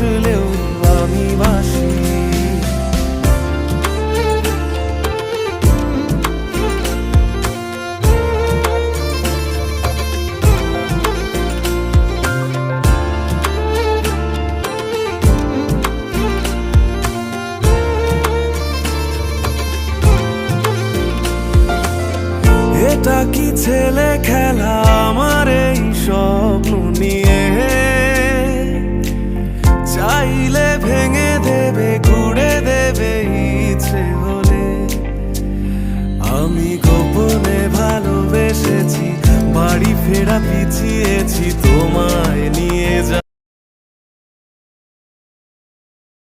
ভাসলেও আমি ভাসি। এটা কি ছেলে খেলা, আমার এই স্বপ্ন নিয়ে